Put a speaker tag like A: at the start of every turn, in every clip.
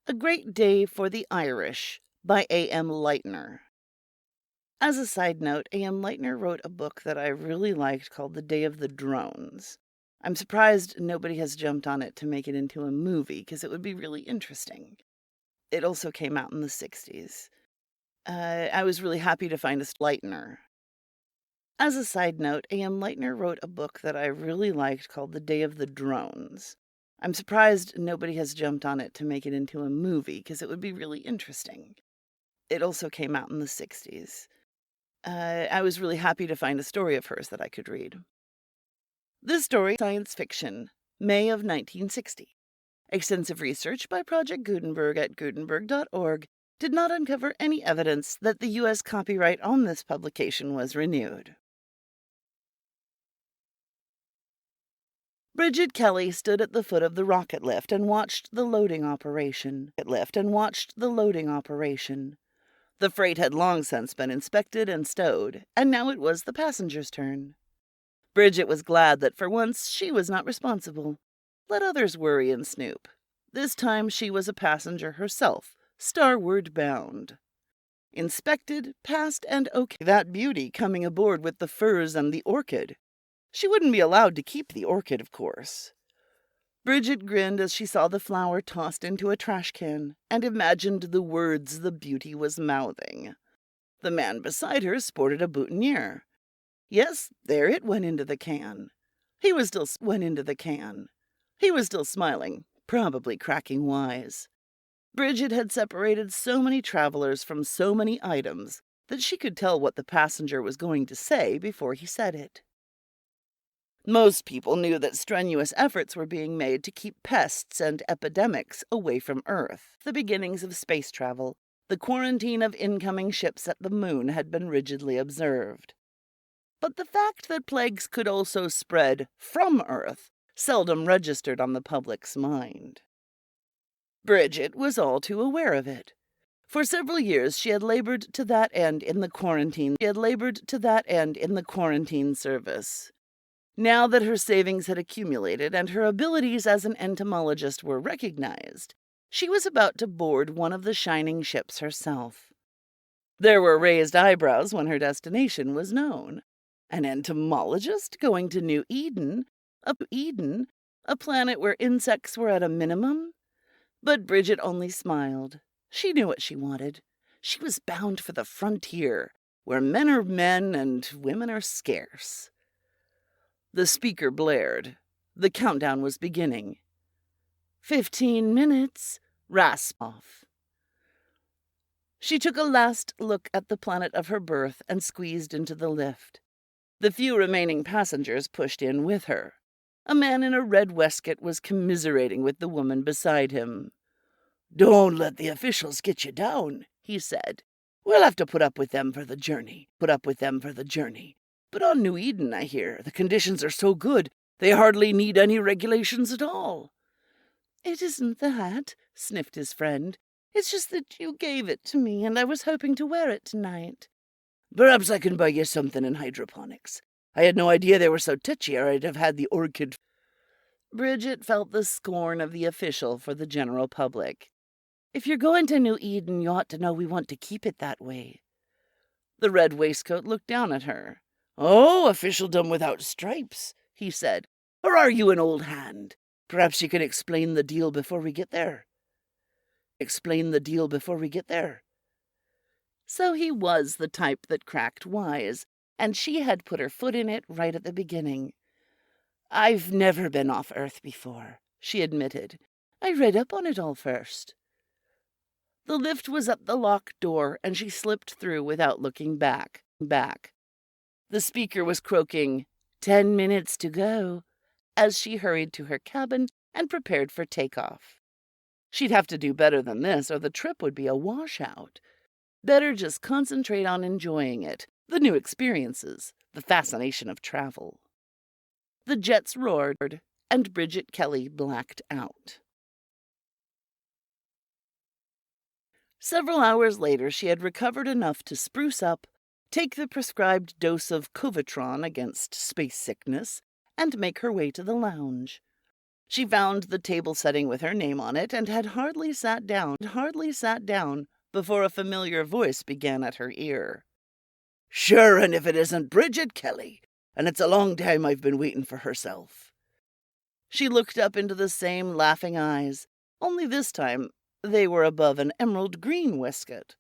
A: A Great Day for the Irish by A.M. Lightner. As a side note, A.M. Lightner wrote a book that I really liked called The Day of the Drones. I'm surprised nobody has jumped on it to make it into a movie, because it would be really interesting. It also came out in the 60s. I was really happy to find a Lightner. As a side note, A.M. Lightner wrote a book that I really liked called The Day of the Drones. I'm surprised nobody has jumped on it to make it into a movie, because it would be really interesting. It also came out in the 60s. I was really happy to find a story of hers that I could read. This story, science fiction, May of 1960. Extensive research by Project Gutenberg at Gutenberg.org did not uncover any evidence that the U.S. copyright on this publication was renewed. Bridget Kelly stood at the foot of the rocket lift and watched the loading operation. The freight had long since been inspected and stowed, and now it was the passengers' turn. Bridget was glad that for once she was not responsible. Let others worry and snoop. This time she was a passenger herself, starward bound. Inspected, passed, and okay. That beauty coming aboard with the furs and the orchid. She wouldn't be allowed to keep the orchid, of course. Bridget grinned as she saw the flower tossed into a trash can and imagined the words the beauty was mouthing. The man beside her sported a boutonniere. Yes, there it went into the can. He was still smiling, probably cracking wise. Bridget had separated so many travelers from so many items that she could tell what the passenger was going to say before he said it. Most people knew that strenuous efforts were being made to keep pests and epidemics away from Earth. The beginnings of space travel, the quarantine of incoming ships at the moon had been rigidly observed. But the fact that plagues could also spread from Earth seldom registered on the public's mind. Bridget was all too aware of it. For several years she had labored to that end in the quarantine service. Now that her savings had accumulated and her abilities as an entomologist were recognized, she was about to board one of the shining ships herself. There were raised eyebrows when her destination was known. An entomologist going to New Eden, a planet where insects were at a minimum? But Bridget only smiled. She knew what she wanted. She was bound for the frontier, where men are men and women are scarce. The speaker blared. The countdown was beginning. 15 minutes, rasped off. She took a last look at the planet of her birth and squeezed into the lift. The few remaining passengers pushed in with her. A man in a red waistcoat was commiserating with the woman beside him. "Don't let the officials get you down," he said. "We'll have to put up with them for the journey. But on New Eden, I hear, the conditions are so good, they hardly need any regulations at all." "It isn't that," sniffed his friend. "It's just that you gave it to me, and I was hoping to wear it tonight."
B: "Perhaps I can buy you something in hydroponics. I had no idea they were so touchy, or I'd have had the orchid."
A: Bridget felt the scorn of the official for the general public. "If you're going to New Eden, you ought to know we want to keep it that way." The red waistcoat looked down at her.
B: "Oh, officialdom without stripes," he said. "Or are you an old hand? Perhaps you can explain the deal before we get there."
A: So he was the type that cracked wise, and she had put her foot in it right at the beginning. "I've never been off Earth before," she admitted. "I read up on it all first." The lift was at the locked door, and she slipped through without looking back. The speaker was croaking, 10 minutes to go, as she hurried to her cabin and prepared for takeoff. She'd have to do better than this, or the trip would be a washout. Better just concentrate on enjoying it, the new experiences, the fascination of travel. The jets roared, and Bridget Kelly blacked out. Several hours later, she had recovered enough to spruce up, take the prescribed dose of Covatron against space sickness, and make her way to the lounge. She found the table setting with her name on it and had hardly sat down before a familiar voice began at her ear.
B: "Sure, and if it isn't Bridget Kelly, and it's a long time I've been waiting for herself."
A: She looked up into the same laughing eyes, only this time they were above an emerald green waistcoat.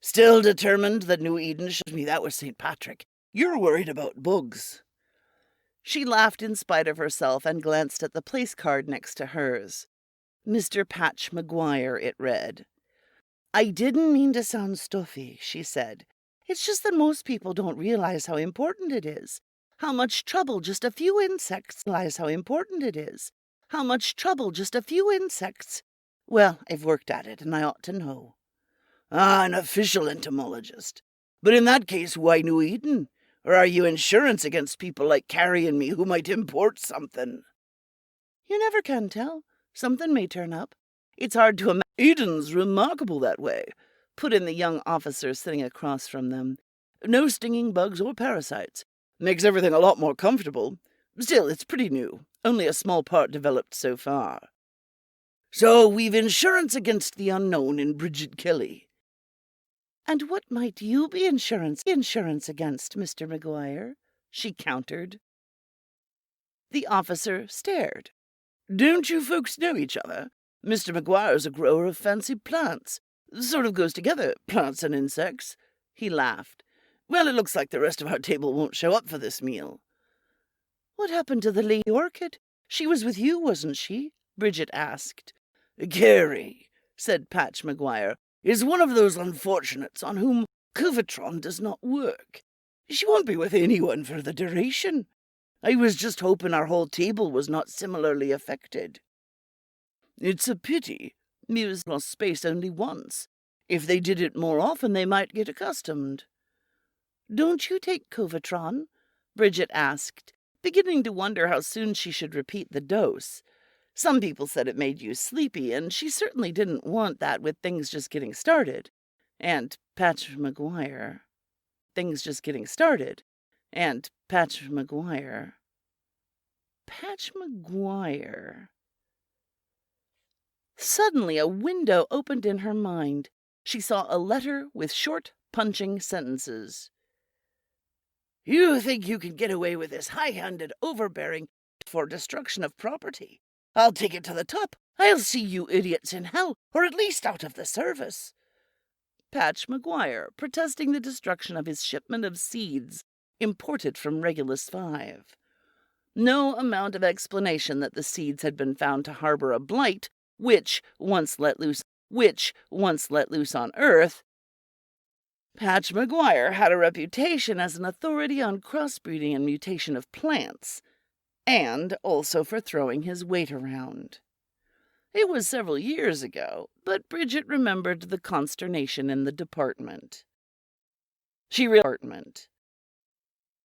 B: "Still determined that New Eden should me that was St. Patrick. You're worried about bugs."
A: She laughed in spite of herself and glanced at the place card next to hers. Mr. Patch McGuire, it read. "I didn't mean to sound stuffy," she said. "It's just that most people don't realize how important it is. How much trouble just a few insects realize how important it is. How much trouble just a few insects. Well, I've worked at it, and I ought to know."
B: "Ah, an official entomologist. But in that case, why New Eden? Or are you insurance against people like Carrie and me who might import something?"
A: "You never can tell. Something may turn up. It's hard to imagine."
B: "Eden's remarkable that way,"
A: put in the young officer sitting across from them.
B: "No stinging bugs or parasites. Makes everything a lot more comfortable. Still, it's pretty new. Only a small part developed so far." "So we've insurance against the unknown in Bridget Kelly."
A: "And what might you be insurance against, Mr. McGuire?" she countered. The officer stared.
B: "Don't you folks know each other? Mr. McGuire's a grower of fancy plants. Sort of goes together, plants and insects." He laughed. "Well, it looks like the rest of our table won't show up for this meal."
A: "What happened to the lady orchid? She was with you, wasn't she?" Bridget asked.
B: "Carrie," said Patch McGuire, "is one of those unfortunates on whom Covertron does not work. She won't be with anyone for the duration. I was just hoping our whole table was not similarly affected." "It's a pity. Muse lost space only once. If they did it more often, they might get accustomed."
A: "Don't you take Covertron?" Bridget asked, beginning to wonder how soon she should repeat the dose. Some people said it made you sleepy, and she certainly didn't want that with things just getting started. And Patch McGuire. Patch McGuire. Suddenly a window opened in her mind. She saw a letter with short, punching sentences.
B: "You think you can get away with this high-handed overbearing for destruction of property? I'll take it to the top. I'll see you idiots in hell, or at least out of the service."
A: Patch McGuire, protesting the destruction of his shipment of seeds imported from Regulus 5. No amount of explanation that the seeds had been found to harbor a blight which, once let loose on Earth. Patch McGuire had a reputation as an authority on crossbreeding and mutation of plants, and also for throwing his weight around. It was several years ago, but Bridget remembered the consternation in the department. She realized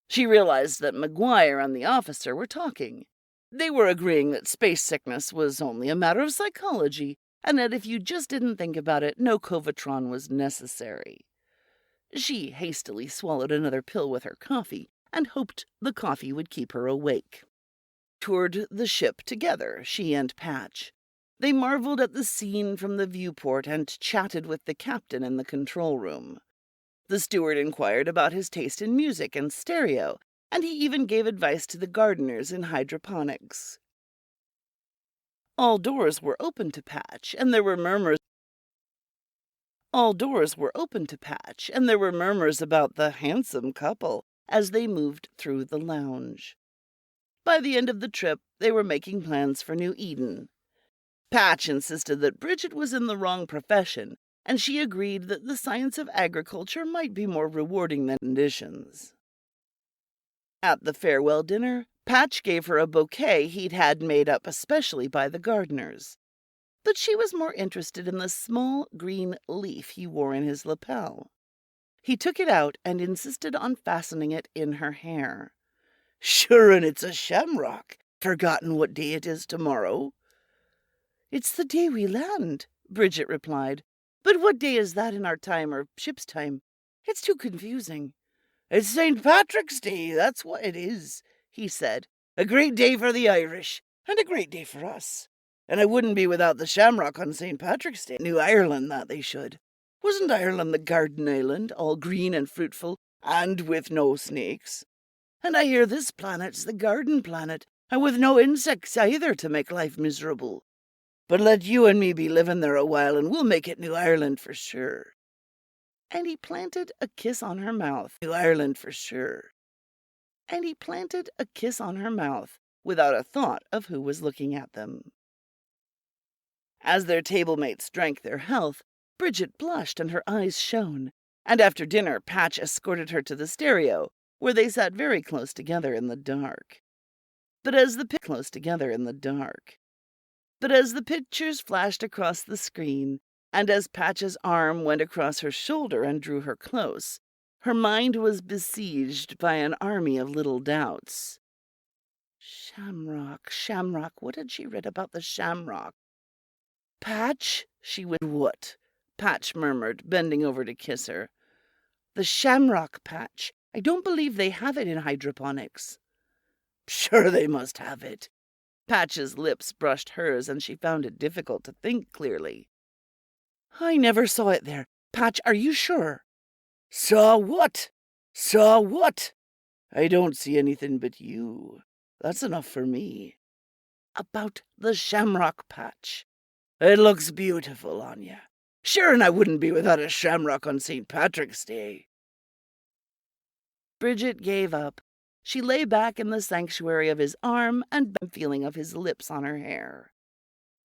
A: that McGuire and the officer were talking. They were agreeing that space sickness was only a matter of psychology, and that if you just didn't think about it, no Covertron was necessary. She hastily swallowed another pill with her coffee and hoped the coffee would keep her awake. Toured the ship together, she and Patch. They marveled at the scene from the viewport and chatted with the captain in the control room. The steward inquired about his taste in music and stereo, and he even gave advice to the gardeners in hydroponics. All doors were open to Patch, and there were murmurs about the handsome couple as they moved through the lounge. By the end of the trip, they were making plans for New Eden. Patch insisted that Bridget was in the wrong profession, and she agreed that the science of agriculture might be more rewarding than conditions. At the farewell dinner, Patch gave her a bouquet he'd had made up especially by the gardeners. But she was more interested in the small green leaf he wore in his lapel. He took it out and insisted on fastening it in her hair.
B: "Sure, and it's a shamrock. Forgotten what day it is tomorrow?"
A: "It's the day we land," Bridget replied. "But what day is that in our time or ship's time? It's too confusing."
B: "It's St. Patrick's Day, that's what it is," he said. "A great day for the Irish. And a great day for us. And I wouldn't be without the shamrock on St. Patrick's Day. New Ireland, that they should. Wasn't Ireland the garden island, all green and fruitful, and with no snakes? And I hear this planet's the garden planet, and with no insects either to make life miserable. But let you and me be living there a while, and we'll make it New Ireland for sure.
A: And he planted a kiss on her mouth.
B: New Ireland for sure.
A: And he planted a kiss on her mouth, without a thought of who was looking at them. As their table mates drank their health, Bridget blushed and her eyes shone, and after dinner Patch escorted her to the stereo, where they sat very close together in the dark. But as the pictures flashed across the screen, and as Patch's arm went across her shoulder and drew her close, her mind was besieged by an army of little doubts. Shamrock, what had she read about the shamrock? Patch, she went.
B: What?
A: Patch murmured, bending over to kiss her. The shamrock, Patch. I don't believe they have it in hydroponics.
B: Sure they must have it.
A: Patch's lips brushed hers, and she found it difficult to think clearly. I never saw it there. Patch, are you sure?
B: Saw what? Saw what? I don't see anything but you. That's enough for me.
A: About the shamrock, Patch.
B: It looks beautiful on you. Sure, and I wouldn't be without a shamrock on St. Patrick's Day.
A: Bridget gave up. She lay back in the sanctuary of his arm and the feeling of his lips on her hair.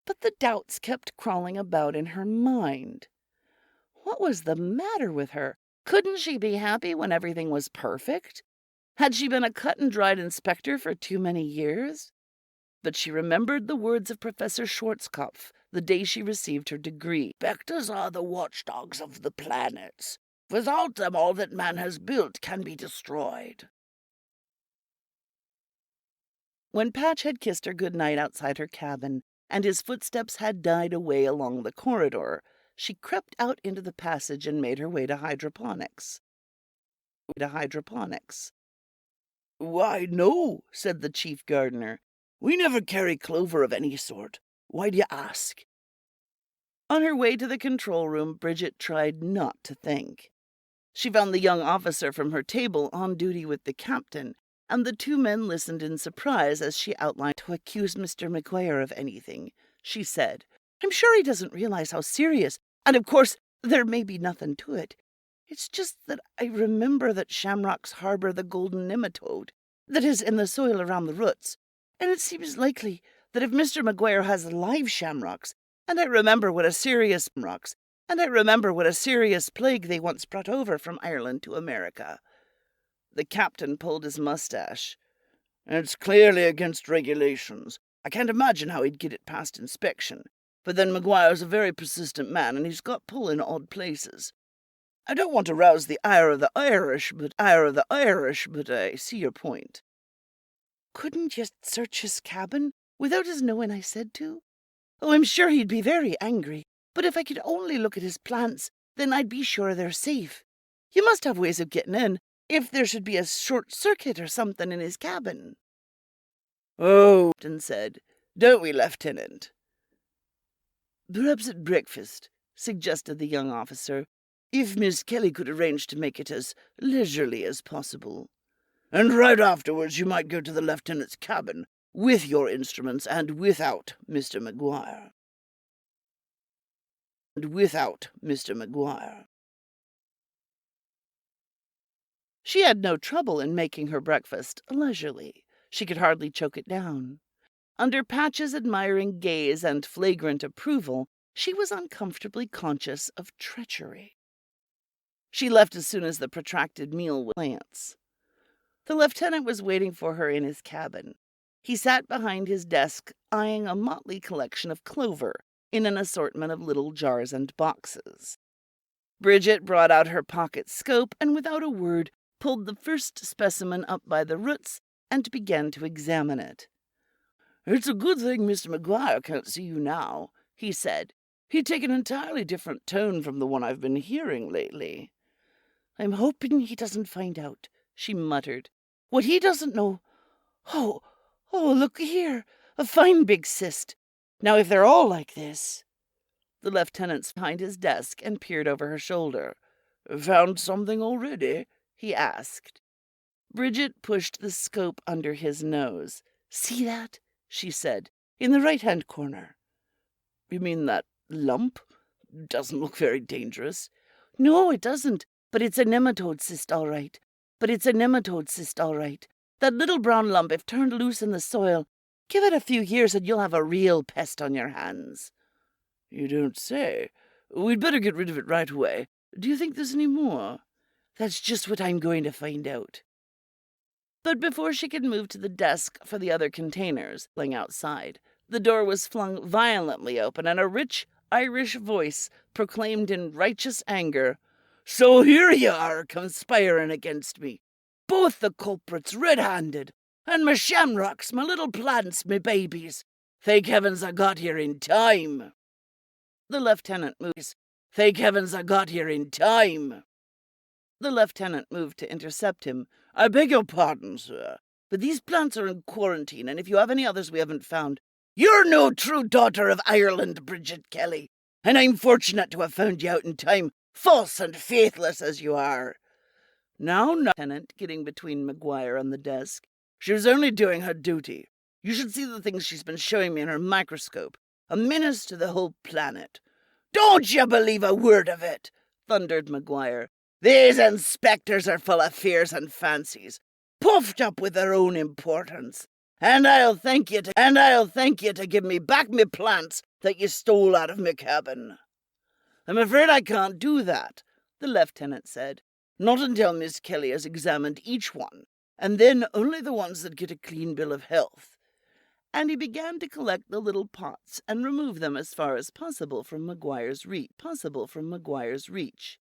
A: But the doubts kept crawling about in her mind. What was the matter with her? Couldn't she be happy when everything was perfect? Had she been a cut-and-dried inspector for too many years? But she remembered the words of Professor Schwarzkopf the day she received her degree.
B: Spectres are the watchdogs of the planets. Without them, all that man has built can be destroyed.
A: When Patch had kissed her good night outside her cabin, and his footsteps had died away along the corridor, she crept out into the passage and made her way to hydroponics.
B: Why, no, said the chief gardener. We never carry clover of any sort. Why do you ask?
A: On her way to the control room, Bridget tried not to think. She found the young officer from her table on duty with the captain, and the two men listened in surprise as she outlined to accuse Mr. McGuire of anything. She said, I'm sure he doesn't realize how serious, and of course there may be nothing to it. It's just that I remember that shamrocks harbor the golden nematode that is in the soil around the roots, and it seems likely that if Mr. McGuire has live shamrocks, and I remember what a serious plague they once brought over from Ireland to America. The captain pulled his mustache.
B: It's clearly against regulations. I can't imagine how he'd get it past inspection. But then McGuire's a very persistent man, and he's got pull in odd places. I don't want to rouse the ire of the Irish, but I see your point.
A: Couldn't you search his cabin without his knowing I said to? Oh, I'm sure he'd be very angry, but if I could only look at his plants, then I'd be sure they're safe. You must have ways of getting in, if there should be a short circuit or something in his cabin.
B: Oh, Captain said, don't we, Lieutenant?
A: Perhaps at breakfast, suggested the young officer, if Miss Kelly could arrange to make it as leisurely as possible.
B: And right afterwards you might go to the lieutenant's cabin, with your instruments and without Mr. McGuire.
A: She had no trouble in making her breakfast leisurely. She could hardly choke it down. Under Patch's admiring gaze and flagrant approval, she was uncomfortably conscious of treachery. She left as soon as the protracted meal was plants. The lieutenant was waiting for her in his cabin. He sat behind his desk, eyeing a motley collection of clover in an assortment of little jars and boxes. Bridget brought out her pocket scope and without a word pulled the first specimen up by the roots and began to examine it.
B: It's a good thing Mr. McGuire can't see you now, he said. He'd take an entirely different tone from the one I've been hearing lately.
A: I'm hoping he doesn't find out, she muttered. What he doesn't know. Oh, look here.
B: A fine big cyst. Now, if they're all like this...
A: The lieutenant's behind his desk and peered over her shoulder.
B: Found something already?
A: He asked. Bridget pushed the scope under his nose.
B: See that? She said. In the right-hand corner.
A: You mean that lump? Doesn't look very dangerous.
B: No, it doesn't. But it's a nematode cyst, all right. That little brown lump, if turned loose in the soil, give it a few years and you'll have a real pest on your hands.
A: You don't say. We'd better get rid of it right away. Do you think there's any more?
B: That's just what I'm going to find out.
A: But before she could move to the desk for the other containers, lying outside, the door was flung violently open and a rich Irish voice proclaimed in righteous anger,
B: So here you are, conspiring against me. Both the culprits red-handed. And my shamrocks, my little plants, my babies. Thank heavens I got here in time.
A: The lieutenant moves.
B: Thank heavens I got here in time.
A: The lieutenant moved to intercept him.
B: I beg your pardon, sir, but these plants are in quarantine, and if you have any others we haven't found... You're no true daughter of Ireland, Bridget Kelly, and I'm fortunate to have found you out in time, false and faithless as you are.
A: Now, Lieutenant, getting between McGuire and the desk.
B: She was only doing her duty. You should see the things she's been showing me in her microscope. A menace to the whole planet. Don't you believe a word of it, thundered McGuire. These inspectors are full of fears and fancies, puffed up with their own importance. And I'll thank you to give me back me plants that you stole out of me cabin. I'm afraid I can't do that, the lieutenant said. Not until Miss Kelly has examined each one, and then only the ones that get a clean bill of health.
A: And he began to collect the little pots and remove them as far as possible from McGuire's reach.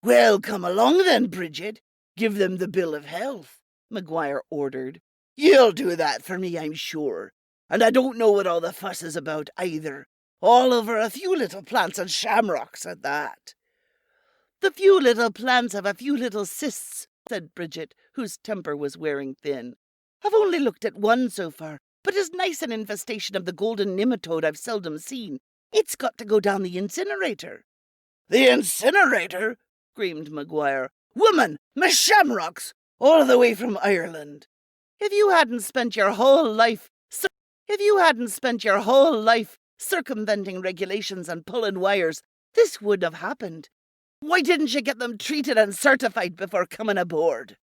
B: Well, come along then, Bridget. Give them the bill of health, McGuire ordered. You'll do that for me, I'm sure. And I don't know what all the fuss is about either. All over a few little plants and shamrocks at that.
A: The few little plants have a few little cysts, said Bridget, whose temper was wearing thin.
B: I've only looked at one so far, but as nice an infestation of the golden nematode I've seldom seen. It's got to go down the incinerator. The incinerator? Screamed McGuire. Woman, my shamrocks, all the way from Ireland.
A: If you hadn't spent your whole life circumventing regulations and pulling wires, this wouldn't have happened. Why didn't you get them treated and certified before coming aboard?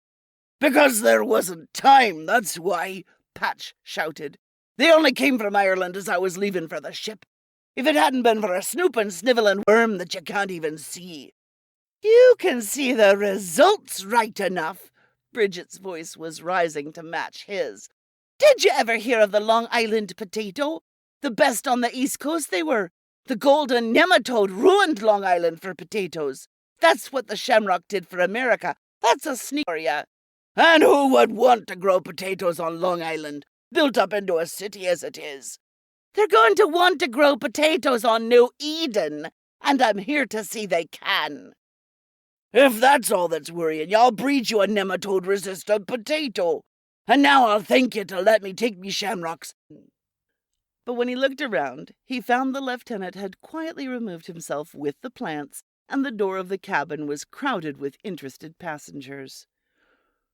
B: Because there wasn't time, that's why, Patch shouted. They only came from Ireland as I was leaving for the ship. If it hadn't been for a snooping, snivelling worm that you can't even see.
A: You can see the results right enough. Bridget's voice was rising to match his. Did you ever hear of the Long Island potato? The best on the East Coast they were. The golden nematode ruined Long Island for potatoes. That's what the shamrock did for America. That's a sneak for ya.
B: And who would want to grow potatoes on Long Island, built up into a city as it is?
A: They're going to want to grow potatoes on New Eden, and I'm here to see they can.
B: If that's all that's worrying you, I'll breed you a nematode-resistant potato. And now I'll thank you to let me take me shamrocks.
A: But when he looked around, he found the lieutenant had quietly removed himself with the plants, and the door of the cabin was crowded with interested passengers.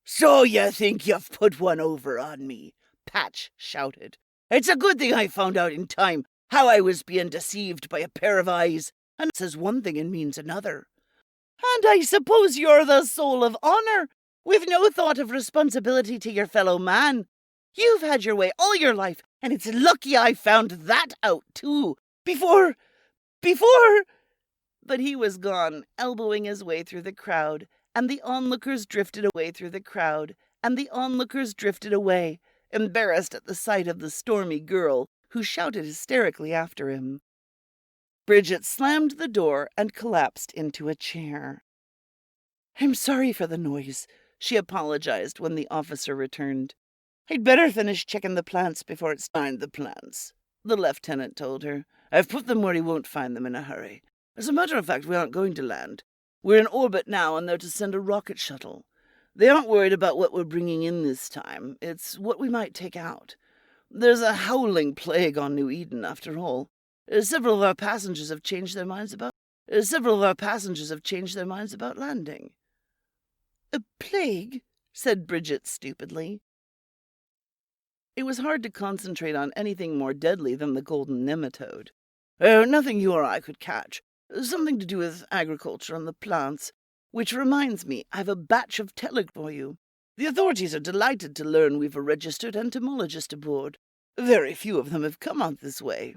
B: So you think you've put one over on me? Patch shouted. It's a good thing I found out in time how I was being deceived by a pair of eyes, and it says one thing and means another.
A: And I suppose you're the soul of honor, with no thought of responsibility to your fellow man. You've had your way all your life, and it's lucky I found that out, too. Before... But he was gone, elbowing his way through the crowd, and the onlookers drifted away, embarrassed at the sight of the stormy girl, who shouted hysterically after him. Bridget slammed the door and collapsed into a chair.
B: I'm sorry for the noise, she apologized when the officer returned. I'd better finish checking the plants before it's find the plants, the lieutenant told her. I've put them where he won't find them in a hurry. As a matter of fact, we aren't going to land. We're in orbit now, and they're to send a rocket shuttle. They aren't worried about what we're bringing in this time. It's what we might take out. There's a howling plague on New Eden, after all. Several of our passengers have changed their minds about landing.
A: A plague? Said Bridget stupidly. It was hard to concentrate on anything more deadly than the golden nematode.
B: Oh, nothing you or I could catch. Something to do with agriculture and the plants. Which reminds me, I've a batch of telegrams for you. The authorities are delighted to learn we've a registered entomologist aboard. Very few of them have come out this way.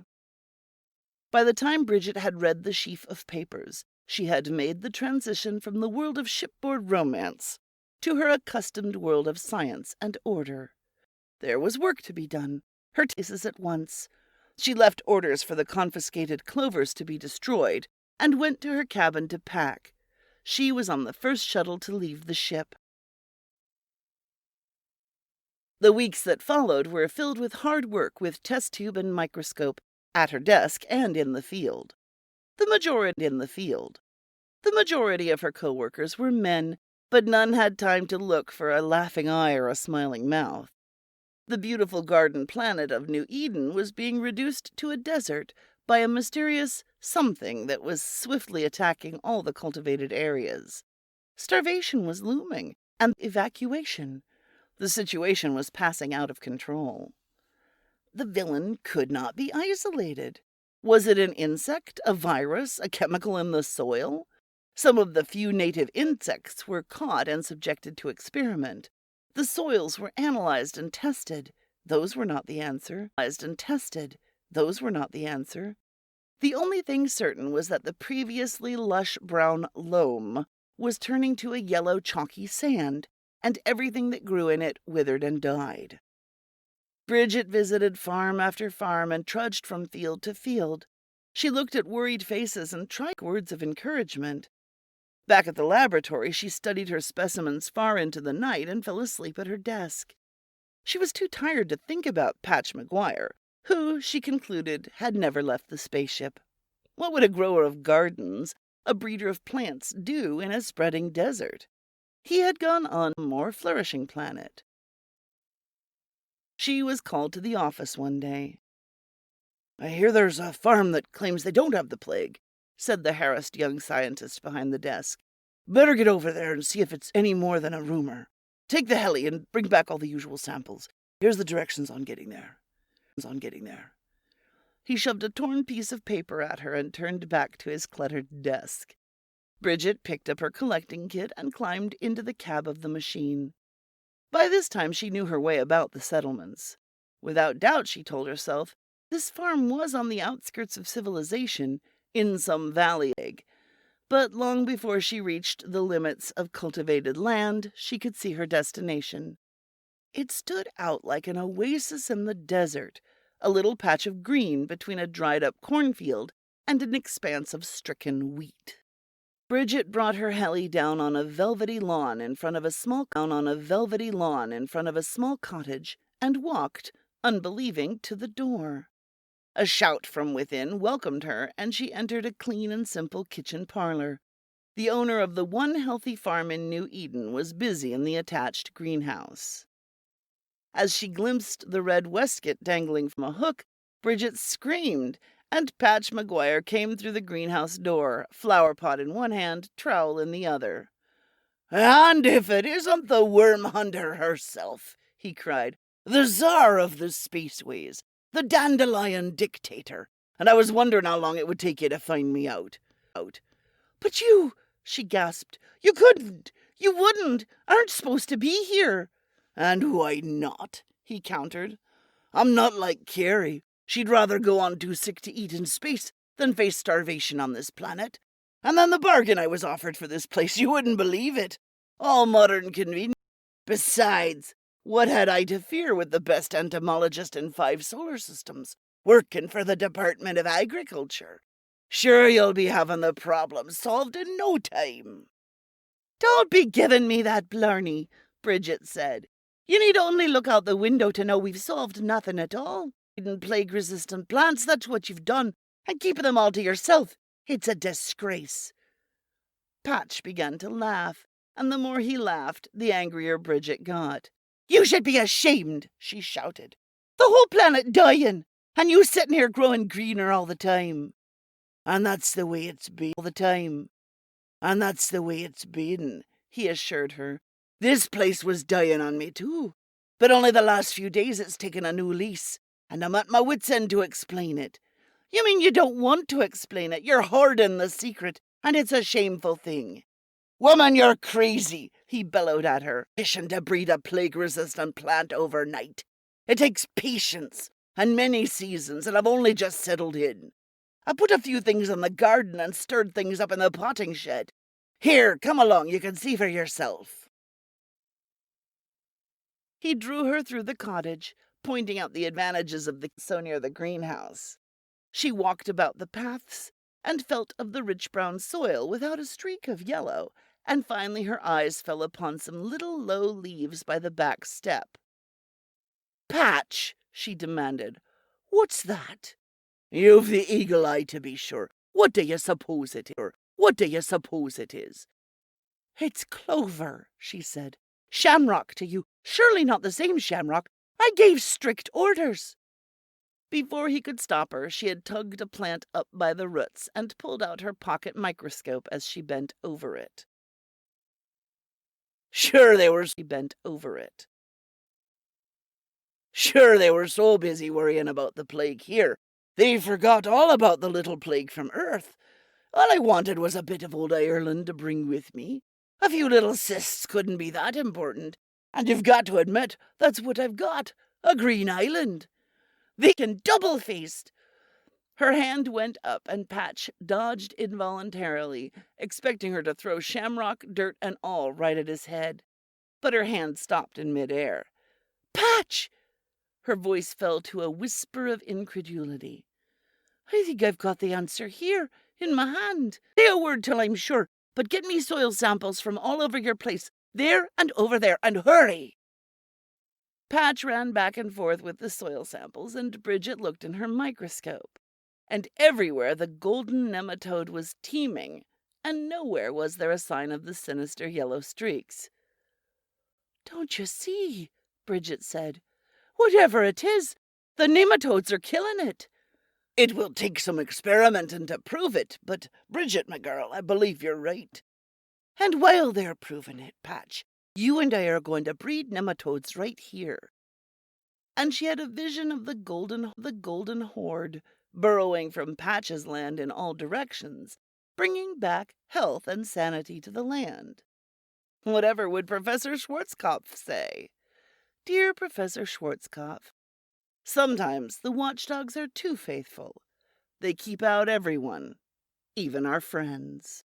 A: By the time Bridget had read the sheaf of papers, she had made the transition from the world of shipboard romance to her accustomed world of science and order. There was work to be done, her tastes at once. She left orders for the confiscated clovers to be destroyed and went to her cabin to pack. She was on the first shuttle to leave the ship. The weeks that followed were filled with hard work with test tube and microscope, at her desk and in the field. The majority of her co-workers were men, but none had time to look for a laughing eye or a smiling mouth. The beautiful garden planet of New Eden was being reduced to a desert by a mysterious something that was swiftly attacking all the cultivated areas. Starvation was looming, and evacuation. The situation was passing out of control. The villain could not be isolated. Was it an insect, a virus, a chemical in the soil? Some of the few native insects were caught and subjected to experiment. The soils were analyzed and tested. Those were not the answer. The only thing certain was that the previously lush brown loam was turning to a yellow chalky sand, and everything that grew in it withered and died. Bridget visited farm after farm and trudged from field to field. She looked at worried faces and tried words of encouragement. Back at the laboratory, she studied her specimens far into the night and fell asleep at her desk. She was too tired to think about Patch McGuire, who, she concluded, had never left the spaceship. What would a grower of gardens, a breeder of plants, do in a spreading desert? He had gone on a more flourishing planet. She was called to the office one day.
B: I hear there's a farm that claims they don't have the plague, said the harassed young scientist behind the desk. Better get over there and see if it's any more than a rumor. Take the heli and bring back all the usual samples. Here's the directions on getting there.
A: He shoved a torn piece of paper at her and turned back to his cluttered desk. Bridget picked up her collecting kit and climbed into the cab of the machine. By this time she knew her way about the settlements. Without doubt, she told herself, this farm was on the outskirts of civilization, in some valley. But long before she reached the limits of cultivated land, she could see her destination. It stood out like an oasis in the desert, a little patch of green between a dried-up cornfield and an expanse of stricken wheat. Bridget brought her heli down on a velvety lawn in front of a small cottage and walked, unbelieving, to the door. A shout from within welcomed her, and she entered a clean and simple kitchen parlor. The owner of the one healthy farm in New Eden was busy in the attached greenhouse. As she glimpsed the red waistcoat dangling from a hook, Bridget screamed, and Patch McGuire came through the greenhouse door, flower pot in one hand, trowel in the other.
B: And if it isn't the worm hunter herself, he cried, the czar of the spaceways, the dandelion dictator, and I was wondering how long it would take you to find me out.
A: But you, she gasped, you couldn't, you wouldn't, aren't supposed to be here.
B: And why not? He countered. I'm not like Carrie. She'd rather go on too sick to eat in space than face starvation on this planet. And then the bargain I was offered for this place, you wouldn't believe it. All modern convenience. Besides, what had I to fear with the best entomologist in 5 solar systems, working for the Department of Agriculture? Sure, you'll be having the problem solved in no time.
A: Don't be giving me that blarney, Bridget said. You need only look out the window to know we've solved nothing at all. Plague-resistant plants, that's what you've done, and keeping them all to yourself. It's a disgrace. Patch began to laugh, and the more he laughed, the angrier Bridget got. You should be ashamed, she shouted.
B: The whole planet dying, and you sitting here growing greener all the time. And that's the way it's been all the time. And that's the way it's been, he assured her. This place was dying on me too. But only the last few days it's taken a new lease, and I'm at my wit's end to explain it. You mean you don't want to explain it? You're hoarding the secret, and it's a shameful thing. Woman, you're crazy, he bellowed at her. Wishing to breed a plague-resistant plant overnight. It takes patience and many seasons, and I've only just settled in. I put a few things in the garden and stirred things up in the potting shed. Here, come along, you can see for yourself.
A: He drew her through the cottage, pointing out the advantages of the so near the greenhouse. She walked about the paths and felt of the rich brown soil without a streak of yellow, and finally her eyes fell upon some little low leaves by the back step.
B: Patch, she demanded, what's that? You've the eagle eye, to be sure. What do you suppose it is? What do you suppose it is? It's clover, she said. Shamrock to you. Surely not the same shamrock. I gave strict orders.
A: Before he could stop her, she had tugged a plant up by the roots and pulled out her pocket microscope as she bent over it.
B: Sure they were so busy worrying about the plague here. They forgot all about the little plague from Earth. All I wanted was a bit of old Ireland to bring with me. A few little cysts couldn't be that important. And you've got to admit, that's what I've got. A green island. They can double-faced.
A: Her hand went up, and Patch dodged involuntarily, expecting her to throw shamrock, dirt, and all right at his head. But her hand stopped in midair.
B: Patch!
A: Her voice fell to a whisper of incredulity.
B: I think I've got the answer here, in my hand. Say a word till I'm sure, but get me soil samples from all over your place, there and over there, and hurry!
A: Patch ran back and forth with the soil samples, and Bridget looked in her microscope. And everywhere the golden nematode was teeming, and nowhere was there a sign of the sinister yellow streaks.
B: Don't you see, Bridget said. Whatever it is, the nematodes are killing it. It will take some experimenting to prove it, but Bridget, my girl, I believe you're right. And while they're proving it, Patch, you and I are going to breed nematodes right here.
A: And she had a vision of the golden horde, burrowing from Patch's land in all directions, bringing back health and sanity to the land. Whatever would Professor Schwarzkopf say? Dear Professor Schwarzkopf, sometimes the watchdogs are too faithful. They keep out everyone, even our friends.